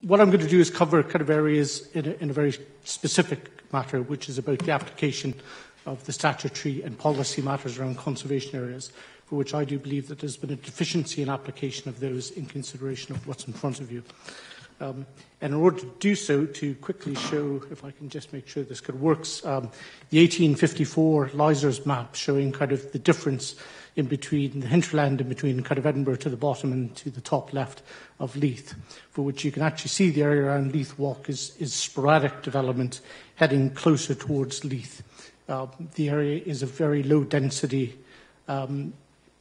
what I'm going to do is cover kind of areas in a very specific matter, which is about the application of the statutory and policy matters around conservation areas, for which I do believe that there's been a deficiency in application of those in consideration of what's in front of you. And in order to do so, to quickly show, if I can just make sure this works, the 1854 Leith's map showing kind of the difference in between the hinterland, in between kind of Edinburgh to the bottom and to the top left of Leith, for which you can actually see the area around Leith Walk is sporadic development heading closer towards Leith. The area is a very low density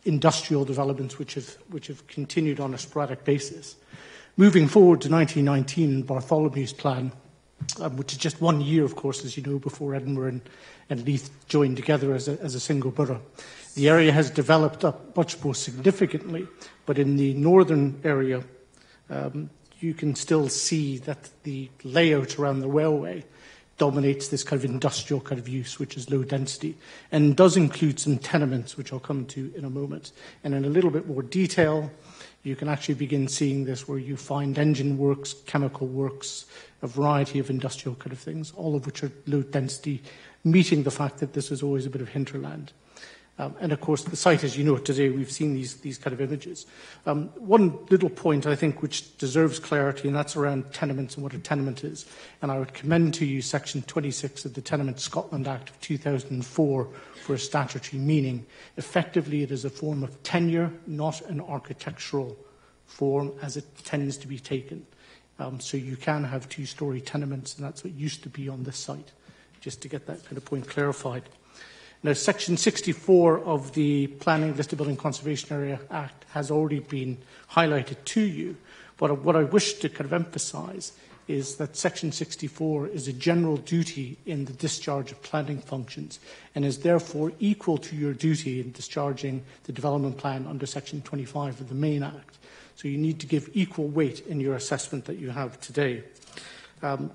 industrial developments which have continued on a sporadic basis. Moving forward to 1919, Bartholomew's plan, which is just 1 year, of course, as you know, before Edinburgh and Leith joined together as a single borough. The area has developed up much more significantly, but in the northern area, you can still see that the layout around the railway dominates this kind of industrial kind of use, which is low density, and does include some tenements, which I'll come to in a moment. And in a little bit more detail, you can actually begin seeing this where you find engine works, chemical works, a variety of industrial kind of things, all of which are low density, meeting the fact that this is always a bit of hinterland. And of course, the site, as you know today, we've seen these kind of images. One little point, I think, which deserves clarity, and that's around tenements and what a tenement is. And I would commend to you Section 26 of the Tenement Scotland Act of 2004 for a statutory meaning. Effectively, it is a form of tenure, not an architectural form, as it tends to be taken. So you can have two-storey tenements, and that's what used to be on this site, just to get that kind of point clarified. Now, Section 64 of the Planning, Listed Building Conservation Area Act has already been highlighted to you. But what I wish to kind of emphasise is that Section 64 is a general duty in the discharge of planning functions and is therefore equal to your duty in discharging the development plan under Section 25 of the Main Act. So you need to give equal weight in your assessment that you have today.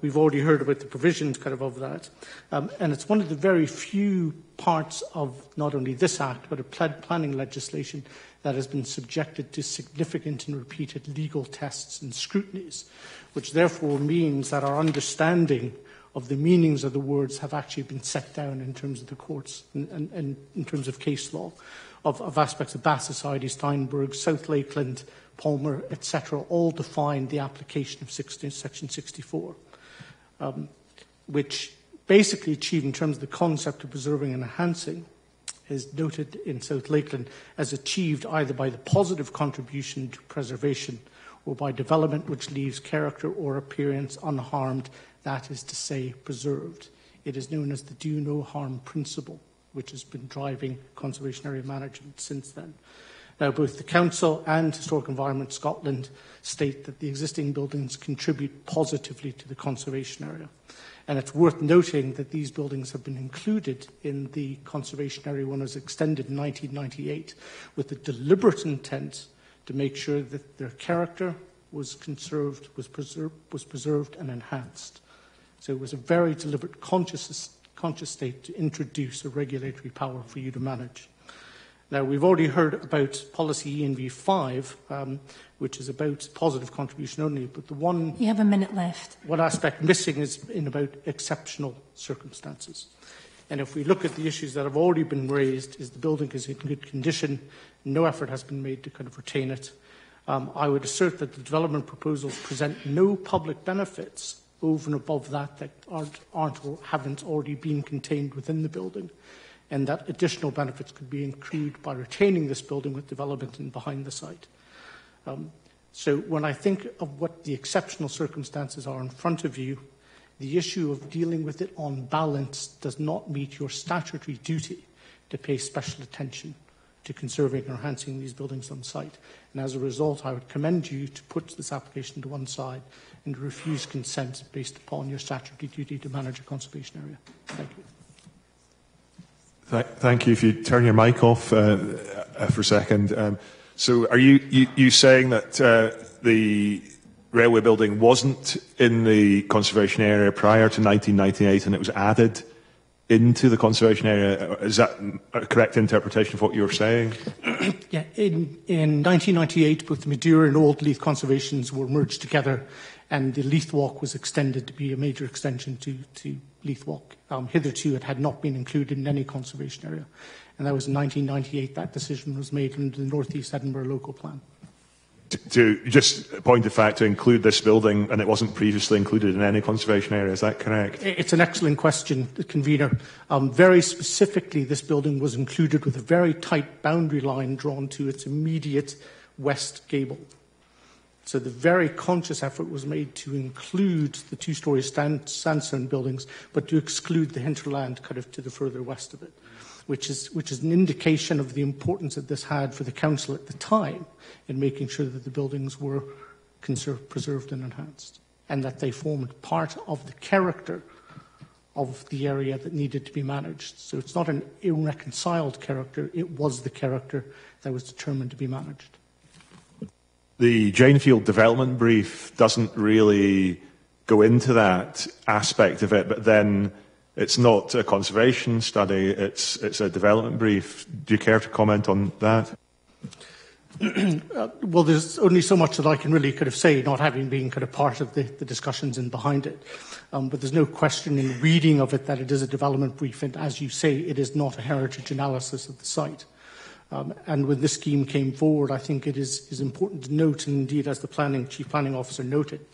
We've already heard about the provisions of that. And it's one of the very few parts of not only this Act, but of planning legislation that has been subjected to significant and repeated legal tests and scrutinies, which therefore means that our understanding of the meanings of the words have actually been set down in terms of the courts and in terms of case law of aspects of Bath Society, Steinberg, South Lakeland, Palmer, etc., all define the application of Section 64, which basically achieved in terms of the concept of preserving and enhancing is noted in South Lakeland as achieved either by the positive contribution to preservation or by development which leaves character or appearance unharmed, that is to say, preserved. It is known as the do no harm principle, which has been driving conservation area management since then. Now, both the Council and Historic Environment Scotland state that the existing buildings contribute positively to the conservation area. And it's worth noting that these buildings have been included in the conservation area when it was extended in 1998 with the deliberate intent to make sure that their character was conserved, was preserved and enhanced. So it was a very deliberate, conscious state to introduce a regulatory power for you to manage. Now, we've already heard about policy ENV 5, which is about positive contribution only, but the one... You have a minute left. One aspect missing is in about exceptional circumstances. And if we look at the issues that have already been raised, is the building is in good condition, no effort has been made to retain it. I would assert that the development proposals present no public benefits over and above that aren't or haven't already been contained within the building, and that additional benefits could be accrued by retaining this building with development in behind the site. So when I think of what the exceptional circumstances are in front of you, the issue of dealing with it on balance does not meet your statutory duty to pay special attention to conserving or enhancing these buildings on site. And as a result, I would commend you to put this application to one side and refuse consent based upon your statutory duty to manage a conservation area. Thank you. Thank you. If you turn your mic off for a second. So are you saying that the railway building wasn't in the conservation area prior to 1998 and it was added into the conservation area. Is that a correct interpretation of what you're saying? Yeah, in 1998, both the Madeira and Old Leith conservations were merged together, and the Leith Walk was extended to be a major extension to Leith Walk. Hitherto, it had not been included in any conservation area, and that was in 1998 that decision was made under the North East Edinburgh local plan. To just point of fact, to include this building, and it wasn't previously included in any conservation area, is that correct? It's an excellent question, Convener. Very specifically, this building was included with a very tight boundary line drawn to its immediate west gable. So the very conscious effort was made to include the two-storey sandstone buildings, but to exclude the hinterland kind of to the further west of it, which is an indication of the importance that this had for the council at the time in making sure that the buildings were preserved and enhanced, and that they formed part of the character of the area that needed to be managed. So it's not an irreconciled character, it was the character that was determined to be managed. The Janefield development brief doesn't really go into that aspect of it, but then it's not a conservation study, it's a development brief. Do you care to comment on that? Well, there's only so much that I can really kind of say, not having been kind of part of the discussions and behind it. But there's no question in reading of it that it is a development brief, and as you say, it is not a heritage analysis of the site. And when this scheme came forward, I think it is important to note, and indeed as the Chief Planning Officer noted,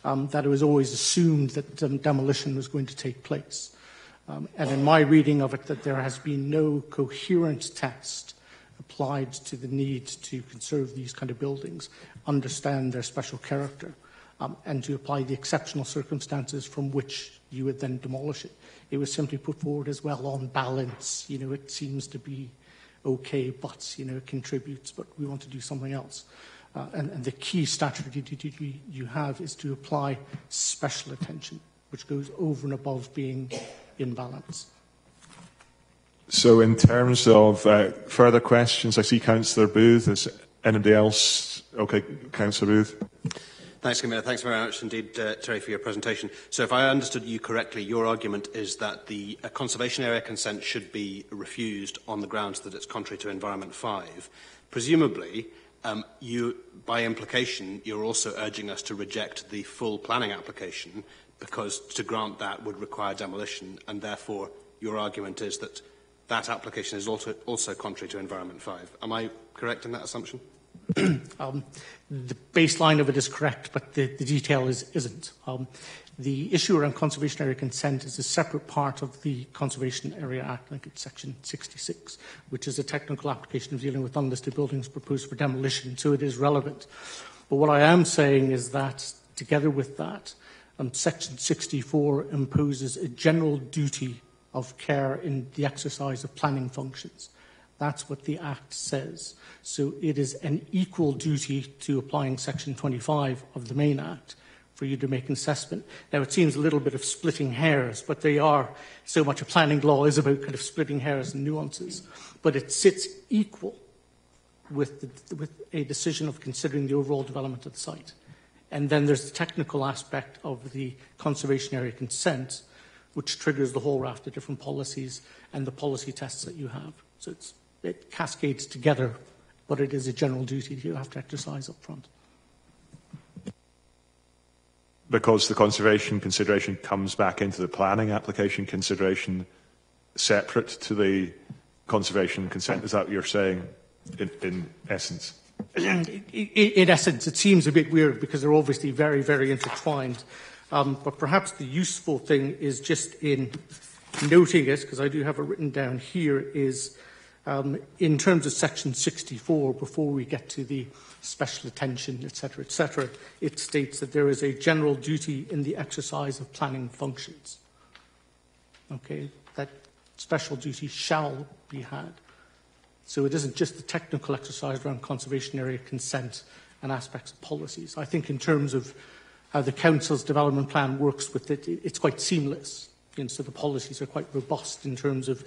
that it was always assumed that demolition was going to take place. And in my reading of it, that there has been no coherent test applied to the need to conserve these kind of buildings, understand their special character, and to apply the exceptional circumstances from which you would then demolish it. It was simply put forward as well on balance. You know, it seems to be okay, but, you know, it contributes, but we want to do something else. And the key statutory duty you have is to apply special attention, which goes over and above being in balance. So in terms of further questions, I see Councillor Booth. Is anybody else? Okay, Councillor Booth. Thanks, Commissioner. Thanks very much indeed, Terry, for your presentation. So if I understood you correctly, your argument is that the conservation area consent should be refused on the grounds that it's contrary to Environment 5. Presumably, by implication, you're also urging us to reject the full planning application, because to grant that would require demolition, and therefore your argument is that that application is also contrary to Environment 5. Am I correct in that assumption? The baseline of it is correct, but the detail isn't. The issue around conservation area consent is a separate part of the Conservation Area Act, I think it's Section 66, which is a technical application of dealing with unlisted buildings proposed for demolition, so it is relevant. But what I am saying is that, together with that, Section 64 imposes a general duty of care in the exercise of planning functions. That's what the Act says. So it is an equal duty to applying Section 25 of the main Act for you to make an assessment. Now, it seems a little bit of splitting hairs, but they are, so much of planning law is about kind of splitting hairs and nuances. But it sits equal with a decision of considering the overall development of the site. And then there's the technical aspect of the conservation area consent, which triggers the whole raft of different policies and the policy tests that you have. So it cascades together, but it is a general duty that you have to exercise up front. Because the conservation consideration comes back into the planning application consideration separate to the conservation consent, is that what you're saying in essence? In essence, it seems a bit weird because they're obviously very, very intertwined. But perhaps the useful thing is just in noting it, because I do have it written down here, is in terms of Section 64, before we get to the special attention, etc., it states that there is a general duty in the exercise of planning functions. Okay, that special duty shall be had. So it isn't just the technical exercise around conservation area consent and aspects of policies. I think in terms of how the Council's development plan works with it, it's quite seamless. And so the policies are quite robust in terms of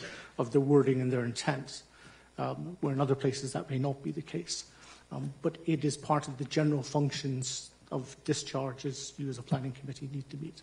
their wording and their intent, where in other places that may not be the case. But it is part of the general functions of discharges you as a planning committee need to meet.